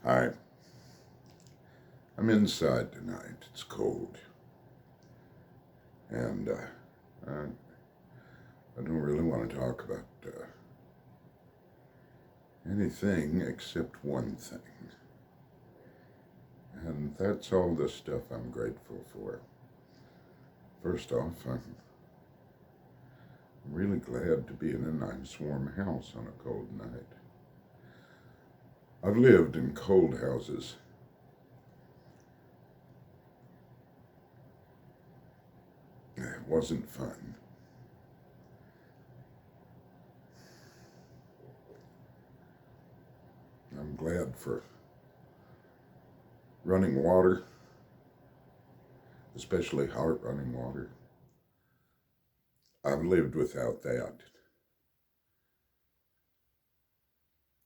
Hi, I'm inside tonight. It's cold, and I don't really want to talk about anything except one thing, and that's all the stuff I'm grateful for. First off, I'm really glad to be in a nice warm house on a cold night. I've lived in cold houses. It wasn't fun. I'm glad for running water, especially hot running water. I've lived without that.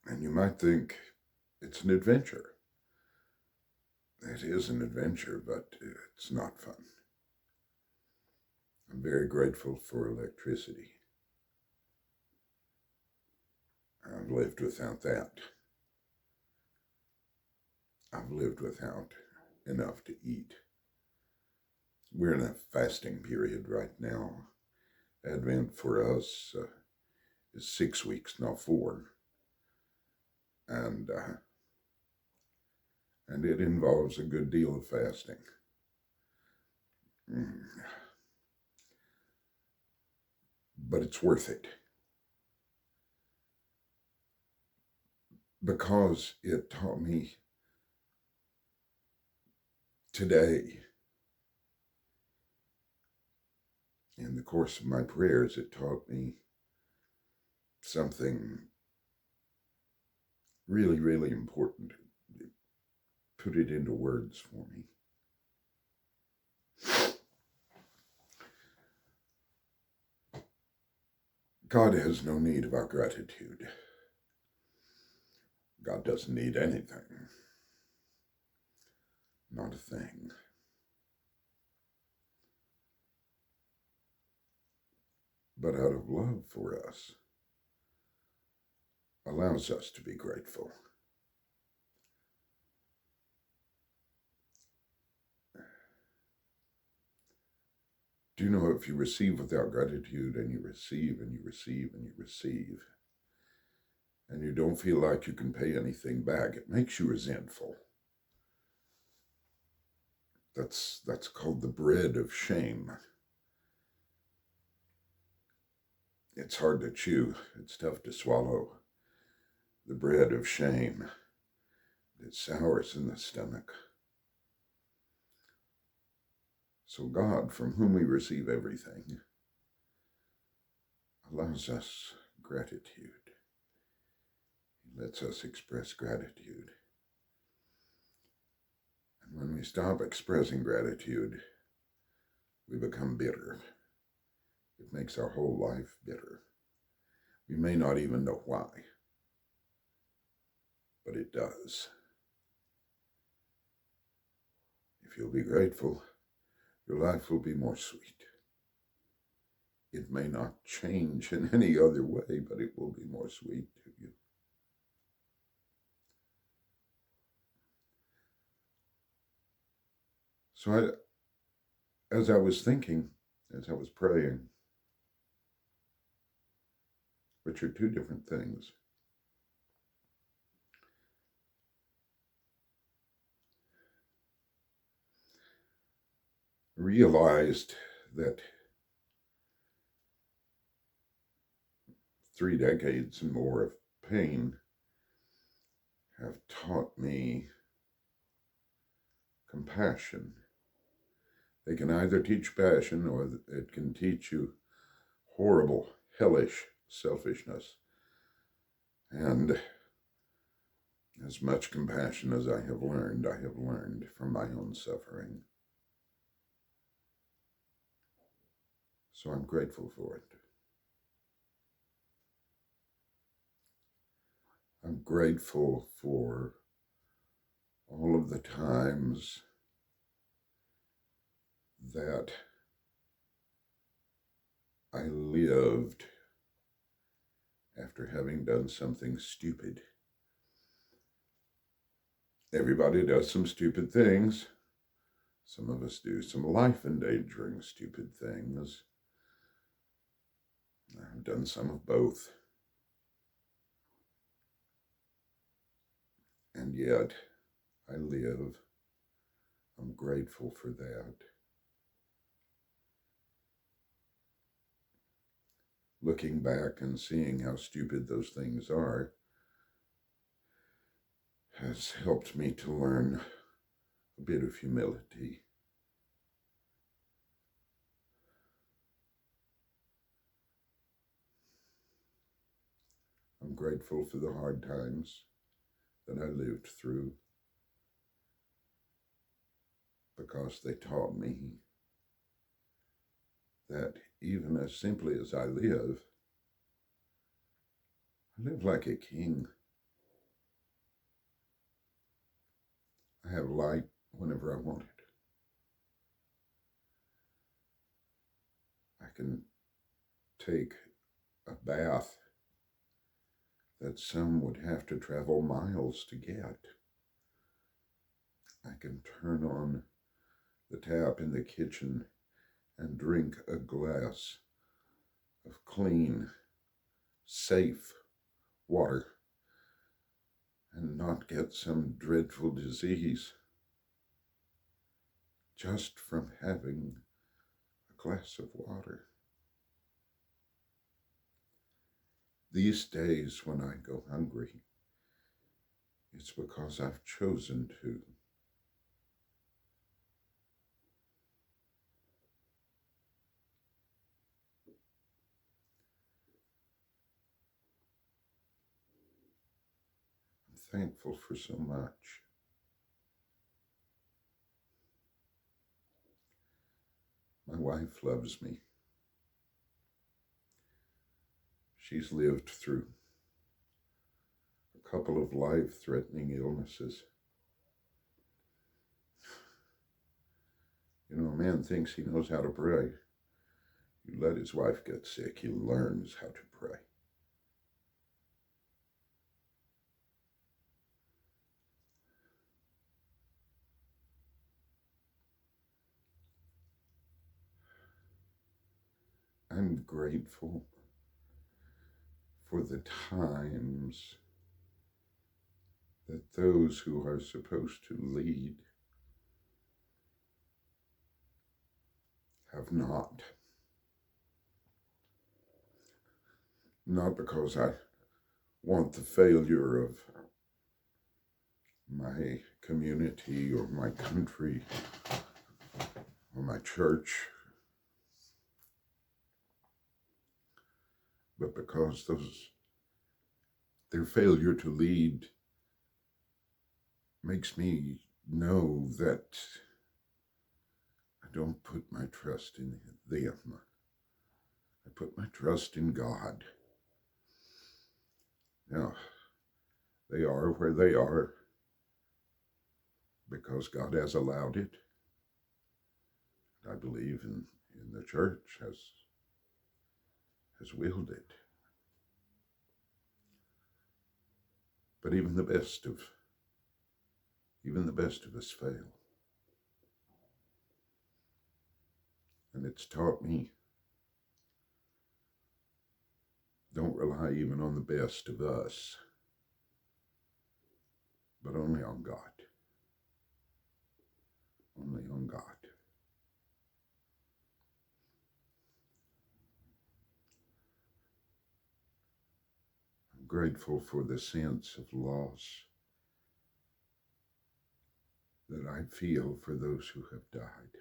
And you might think it's an adventure. It is an adventure, but it's not fun. I'm very grateful for electricity. I've lived without that. I've lived without enough to eat. We're in a fasting period right now. Advent for us is 6 weeks, not 4. And it involves a good deal of fasting. But it's worth it. Because it taught me today, in the course of my prayers, it taught me something really, really important. It put it into words for me. God has no need of our gratitude. God doesn't need anything. Not a thing. But out of love for us, allows us to be grateful. Do you know if you receive without gratitude, and you receive and you receive and you receive, and you don't feel like you can pay anything back, it makes you resentful. That's called the bread of shame. It's hard to chew. It's tough to swallow. The bread of shame. It sours in the stomach. So God, from whom we receive everything, allows us gratitude. He lets us express gratitude. And when we stop expressing gratitude, we become bitter. It makes our whole life bitter. We may not even know why, but it does. If you'll be grateful, your life will be more sweet. It may not change in any other way, but it will be more sweet to you. So as I was thinking, as I was praying, which are two different things, realized that 3 decades and more of pain have taught me compassion. They can either teach passion, or it can teach you horrible, hellish selfishness. And as much compassion as I have learned from my own suffering. So I'm grateful for it. I'm grateful for all of the times that I lived after having done something stupid. Everybody does some stupid things. Some of us do some life-endangering stupid things. I've done some of both. And yet, I live. I'm grateful for that. Looking back and seeing how stupid those things are has helped me to learn a bit of humility. I'm grateful for the hard times that I lived through because they taught me that even as simply as I live like a king. I have light whenever I want it. I can take a bath that some would have to travel miles to get. I can turn on the tap in the kitchen and drink a glass of clean, safe water and not get some dreadful disease just from having a glass of water. These days when I go hungry, it's because I've chosen to. I'm thankful for so much. My wife loves me. She's lived through a couple of life-threatening illnesses. You know, a man thinks he knows how to pray. You let his wife get sick, he learns how to pray. I'm grateful for the times that those who are supposed to lead have not. Not because I want the failure of my community or my country or my church, but because their failure to lead makes me know that I don't put my trust in them. I put my trust in God. Now, they are where they are because God has allowed it. I believe in the church has willed it. But even the best of us fail. And it's taught me, don't rely even on the best of us, but only on God. Only on God. I'm grateful for the sense of loss that I feel for those who have died.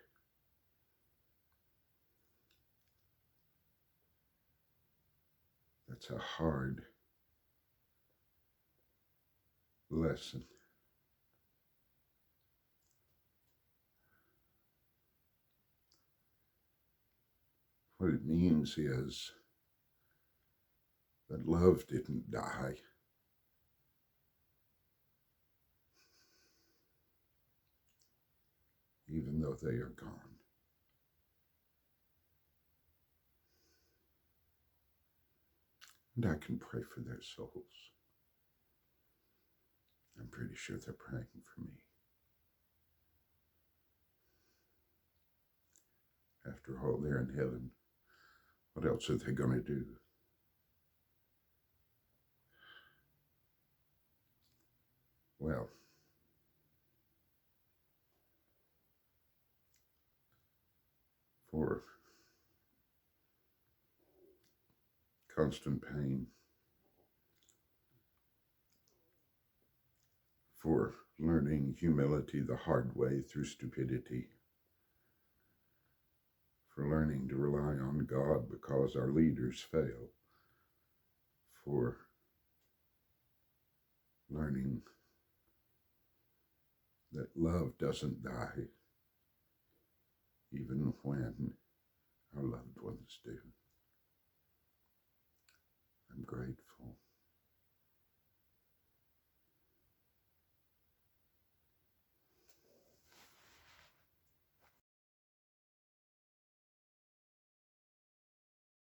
That's a hard lesson. What it means is that love didn't die. Even though they are gone. And I can pray for their souls. I'm pretty sure they're praying for me. After all, they're in heaven. What else are they going to do? Well, for constant pain, for learning humility the hard way through stupidity, for learning to rely on God because our leaders fail, for learning that love doesn't die, even when our loved ones do. I'm grateful.